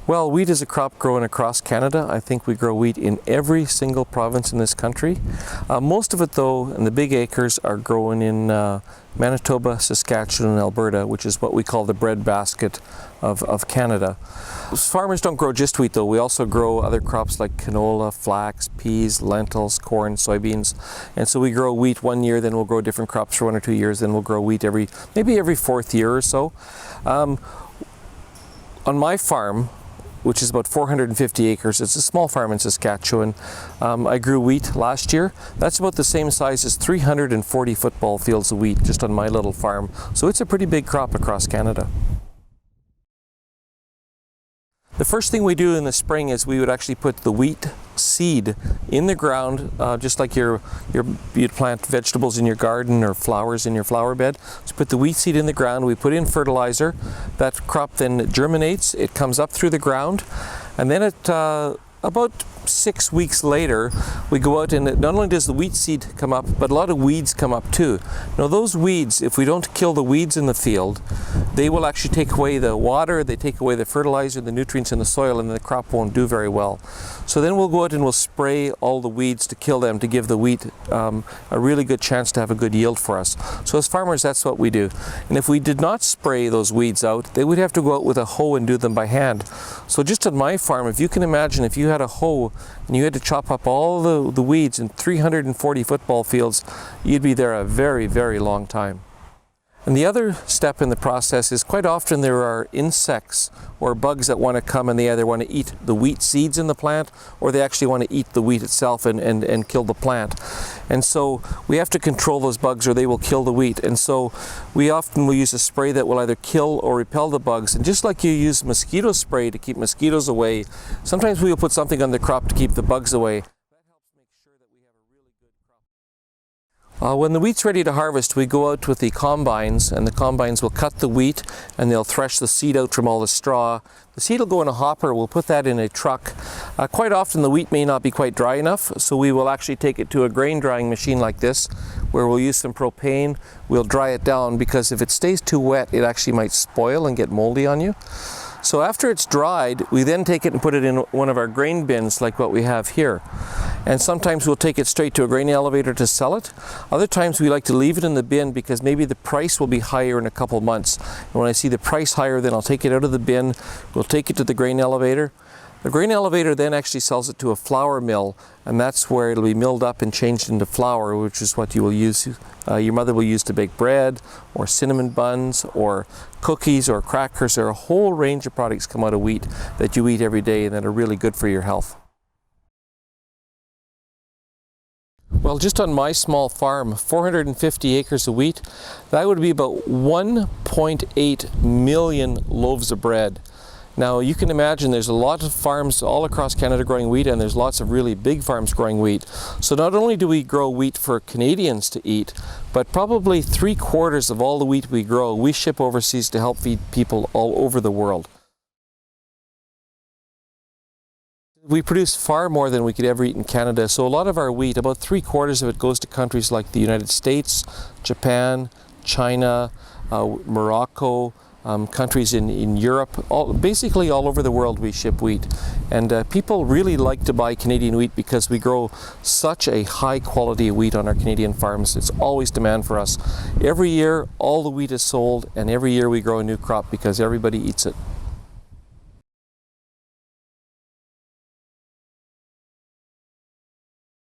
Well, wheat is a crop growing across Canada. I think we grow wheat in every single province in this country. Most of it, though, in the big acres, are growing in Manitoba, Saskatchewan, and Alberta, which is what we call the breadbasket of Canada. Farmers don't grow just wheat, though. We also grow other crops like canola, flax, peas, lentils, corn, soybeans. And so we grow wheat one year, then we'll grow different crops for 1 or 2 years, then we'll grow wheat maybe every fourth year or so. On my farm, which is about 450 acres. It's a small farm in Saskatchewan. I grew wheat last year. That's about the same size as 340 football fields of wheat just on my little farm. So it's a pretty big crop across Canada. The first thing we do in the spring is we would actually put the wheat seed in the ground, just like you'd plant vegetables in your garden or flowers in your flower bed. So put the wheat seed in the ground, we put in fertilizer, that crop then germinates, it comes up through the ground, and then about 6 weeks later, we go out and not only does the wheat seed come up, but a lot of weeds come up too. Now those weeds, if we don't kill the weeds in the field, they will actually take away the water, they take away the fertilizer, the nutrients in the soil, and the crop won't do very well. So then we'll go out and we'll spray all the weeds to kill them, to give the wheat a really good chance to have a good yield for us. So as farmers, that's what we do. And if we did not spray those weeds out, they would have to go out with a hoe and do them by hand. So just on my farm, if you can imagine, if you had a hoe and you had to chop up all the weeds in 340 football fields, you'd be there a very, very long time. And the other step in the process is quite often there are insects or bugs that want to come and they either want to eat the wheat seeds in the plant or they actually want to eat the wheat itself and kill the plant. And so we have to control those bugs or they will kill the wheat. And so we often will use a spray that will either kill or repel the bugs. And just like you use mosquito spray to keep mosquitoes away, sometimes we will put something on the crop to keep the bugs away. When the wheat's ready to harvest, we go out with the combines, and the combines will cut the wheat and they'll thresh the seed out from all the straw. The seed will go in a hopper, we'll put that in a truck. Quite often the wheat may not be quite dry enough, so we will actually take it to a grain drying machine like this, where we'll use some propane, we'll dry it down, because if it stays too wet, it actually might spoil and get moldy on you. So after it's dried, we then take it and put it in one of our grain bins like what we have here. And sometimes we'll take it straight to a grain elevator to sell it. Other times we like to leave it in the bin because maybe the price will be higher in a couple months. And when I see the price higher, then I'll take it out of the bin, we'll take it to the grain elevator. The grain elevator then actually sells it to a flour mill, and that's where it'll be milled up and changed into flour, which is what you will use, your mother will use to bake bread, or cinnamon buns, or cookies, or crackers. There are a whole range of products come out of wheat that you eat every day and that are really good for your health. Well, just on my small farm, 450 acres of wheat, that would be about 1.8 million loaves of bread. Now you can imagine there's a lot of farms all across Canada growing wheat, and there's lots of really big farms growing wheat. So not only do we grow wheat for Canadians to eat, but probably 3/4 of all the wheat we grow, we ship overseas to help feed people all over the world. We produce far more than we could ever eat in Canada, so a lot of our wheat, about 3/4 of it, goes to countries like the United States, Japan, China, Morocco, countries in Europe, basically all over the world we ship wheat. And people really like to buy Canadian wheat because we grow such a high quality of wheat on our Canadian farms. It's always demand for us. Every year all the wheat is sold, and every year we grow a new crop because everybody eats it.